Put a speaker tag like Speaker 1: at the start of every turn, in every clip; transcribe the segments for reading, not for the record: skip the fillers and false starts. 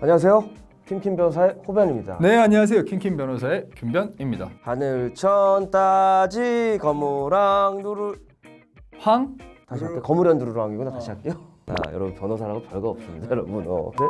Speaker 1: 안녕하세요. 킴킴 변호사의 호변입니다.
Speaker 2: 네, 안녕하세요. 킴킴 변호사의 균변입니다.
Speaker 1: 하늘천 따지 거무랑 누르
Speaker 2: 황?
Speaker 1: 다시 할게요. 거무랑 누르랑이구나. 다시 할게요. 여러분 변호사라고 별거 없습니다. 여러분 네?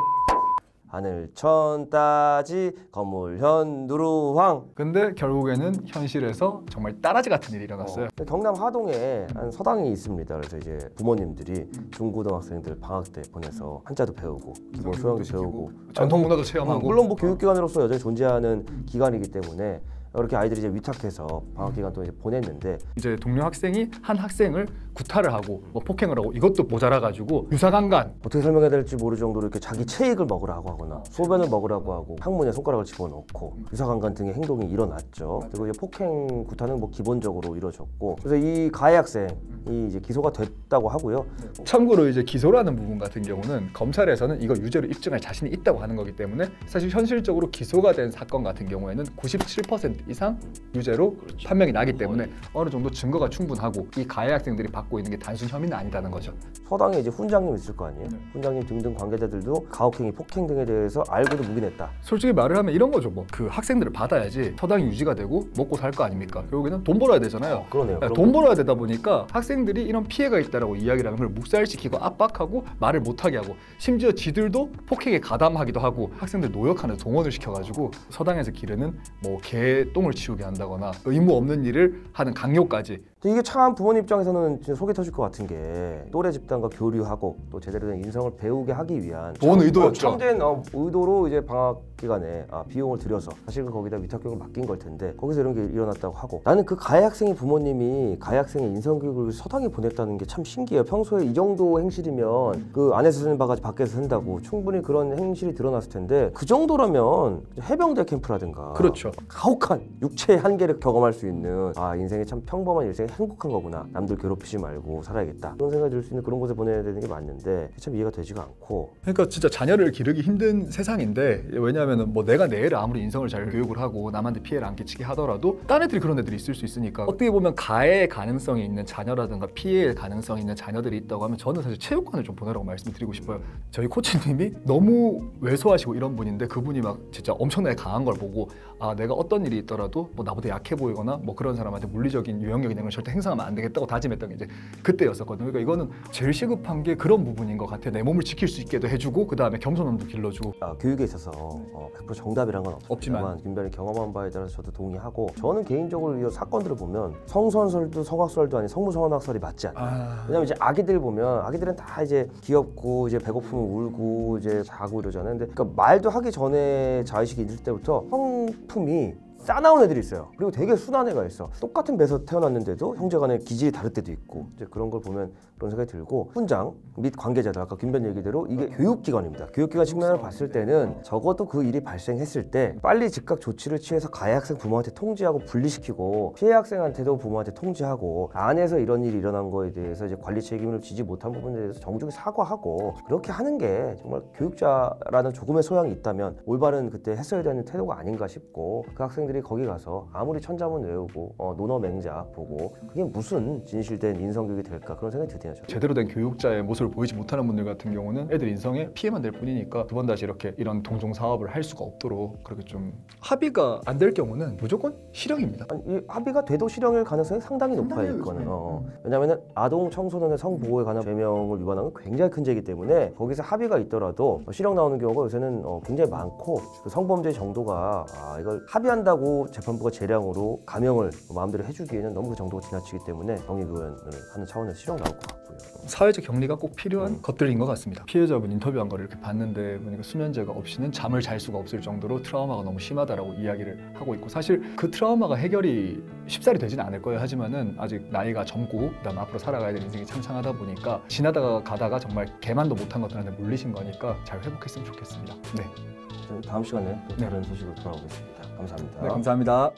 Speaker 1: 하늘천 따지 거물현 누르황.
Speaker 2: 근데 결국에는 현실에서 정말 따라지 같은 일이 일어났어요.
Speaker 1: 경남 하동에 한 서당이 있습니다. 그래서 이제 부모님들이 중고등학생들 방학 때 보내서 한자도 배우고 기본 소양도 배우고
Speaker 2: 전통 문화도 체험하고.
Speaker 1: 물론 뭐 교육기관으로서 여전히 존재하는 기관이기 때문에 이렇게 아이들이 이제 위탁해서 방학 기간 동안 이제 보냈는데,
Speaker 2: 이제 동료 학생이 한 학생을 구타를 하고 뭐 폭행을 하고 이것도 모자라 가지고 유사강간.
Speaker 1: 어떻게 설명해야 될지 모를 정도로 이렇게 자기 체익을 먹으라고 하거나 소변을 먹으라고 하고 항문에 손가락을 집어넣고 유사강간 등의 행동이 일어났죠. 그리고 이제 폭행 구타는 뭐 기본적으로 이루어졌고, 그래서 이 가해 학생이 이제 기소가 됐다고 하고요.
Speaker 2: 참고로 이제 기소라는 부분 같은 경우는 검찰에서는 이거 유죄로 입증할 자신이 있다고 하는 거기 때문에 사실 현실적으로 기소가 된 사건 같은 경우에는 97% 이상 유죄로 판명이 나기 때문에 어느 정도 증거가 충분하고 이 가해 학생들이 받고 있는 게 단순 혐의는 아니다는 거죠.
Speaker 1: 서당에 이제 훈장님 있을 거 아니에요. 훈장님 등등 관계자들도 가혹행위, 폭행 등에 대해서 알고도 묵인했다.
Speaker 2: 솔직히 말을 하면 이런 거죠. 뭐 그 학생들을 받아야지 서당이 유지가 되고 먹고 살 거 아닙니까? 결국에는 돈 벌어야 되잖아요.
Speaker 1: 그러네요.
Speaker 2: 돈 벌어야 되다 보니까 학생들이 이런 피해가 있다라고 이야기를 하는 걸 묵살시키고 압박하고 말을 못하게 하고, 심지어 지들도 폭행에 가담하기도 하고 학생들 노역하는 동원을 시켜가지고 서당에서 기르는 뭐 개똥을 치우게 한다거나 의무 없는 일을 하는 강요까지.
Speaker 1: 이게 참 부모님 입장에서는 진짜 속이 터질 것 같은 게, 또래 집단과 교류하고 또 제대로 된 인성을 배우게 하기 위한
Speaker 2: 좋은 의도였죠.
Speaker 1: 참된 의도로 이제 방학 기간에 비용을 들여서 사실은 거기다 위탁교육을 맡긴 걸 텐데 거기서 이런 게 일어났다고 하고, 나는 그 가해 학생의 부모님이 가해 학생의 인성교육을 서당에 보냈다는 게 참 신기해요. 평소에 이 정도 행실이면 그 안에서 쓰는 바가지 밖에서 쓴다고 충분히 그런 행실이 드러났을 텐데, 그 정도라면 해병대 캠프라든가
Speaker 2: 그렇죠.
Speaker 1: 가혹한 육체의 한계를 경험할 수 있는 인생이 참 평범한 일생이 행복한 거구나, 남들 괴롭히지 말고 살아야겠다, 그런 생각이 들 수 있는 그런 곳에 보내야 되는 게 맞는데 참 이해가 되지가 않고.
Speaker 2: 그러니까 진짜 자녀를 기르기 힘든 세상인데, 왜냐하면은 뭐 내가 내 애를 아무리 인성을 잘 교육을 하고 남한테 피해를 안 끼치게 하더라도 딴 애들이 그런 애들이 있을 수 있으니까, 어떻게 보면 가해의 가능성이 있는 자녀라든가 피해의 가능성이 있는 자녀들이 있다고 하면 저는 사실 체육관을 좀 보내라고 말씀드리고 싶어요. 저희 코치님이 너무 왜소하시고 이런 분인데, 그분이 막 진짜 엄청나게 강한 걸 보고 내가 어떤 일이 있더라도 뭐 나보다 약해 보이거나 뭐 그런 사람한테 물리적인 유형력이 있는 걸 절대 행사하면 안 되겠다고 다짐했던 게 이제 그때였었거든요. 그러니까 이거는 제일 시급한 게 그런 부분인 것 같아요. 내 몸을 지킬 수 있게도 해주고 그 다음에 겸손함도 길러주고.
Speaker 1: 교육에 있어서 100% 정답이란 건 없지만 김변이 경험한 바에 따라서 저도 동의하고, 저는 개인적으로 이 사건들을 보면 성선설도 성악설도 아닌 성무서원학설이 맞지 않나. 왜냐면 이제 아기들 보면 아기들은 다 이제 귀엽고 이제 배고프면 울고 이제 자고 이러잖아요. 근데 그러니까 말도 하기 전에 자의식이 있을 때부터 성품이 싸나운 애들이 있어요. 그리고 되게 순한 애가 있어. 똑같은 배에서 태어났는데도 형제간의 기질이 다를 때도 있고, 이제 그런 걸 보면 그런 생각이 들고, 훈장 및 관계자들, 아까 김변 얘기대로 이게 교육기관입니다. 교육기관 측면을 봤을 때는 적어도 그 일이 발생했을 때 빨리 즉각 조치를 취해서 가해 학생 부모한테 통지하고 분리시키고, 피해 학생한테도 부모한테 통지하고, 안에서 이런 일이 일어난 거에 대해서 이제 관리 책임을 지지 못한 부분에 대해서 정중히 사과하고, 그렇게 하는 게 정말 교육자라는 조금의 소양이 있다면 올바른 그때 했어야 되는 태도가 아닌가 싶고, 그 학생들이 거기 가서 아무리 천자문 외우고 논어맹자 보고 그게 무슨 진실된 인성교육이 될까, 그런 생각이 드네요.
Speaker 2: 제대로 된 교육자의 모습을 보이지 못하는 분들 같은 경우는 애들 인성에 피해만 될 뿐이니까 두 번 다시 이렇게 이런 동종 사업을 할 수가 없도록 그렇게 좀 합의가 안 될 경우는 무조건 실형입니다.
Speaker 1: 이 합의가 돼도 실형일 가능성이 상당히 높아요. 이거는 왜냐하면 아동 청소년의 성보호에 관한 죄명을 위반한 건 굉장히 큰 죄이기 때문에 거기서 합의가 있더라도 실형 나오는 경우가 요새는 굉장히 많고, 그 성범죄의 정도가 이걸 합의한다고 재판부가 재량으로 감형을 마음대로 해주기에는 너무 그 정도가 지나치기 때문에 병역교원을 하는 차원에서 실형 나올 것 같고요.
Speaker 2: 사회적 격리가 꼭 필요한 것들인 것 같습니다. 피해자분 인터뷰한 거를 이렇게 봤는데 보니까 수면제가 없이는 잠을 잘 수가 없을 정도로 트라우마가 너무 심하다라고 이야기를 하고 있고, 사실 그 트라우마가 해결이 쉽사리 되지는 않을 거예요. 하지만은 아직 나이가 젊고 그다음 앞으로 살아가야 될 인생이 창창하다 보니까 지나다가 가다가 정말 개만도 못한 것들한테 물리신 거니까 잘 회복했으면 좋겠습니다. 네.
Speaker 1: 다음 시간에 또 다른 소식으로 돌아오겠습니다. 감사합니다.
Speaker 2: 네, 감사합니다.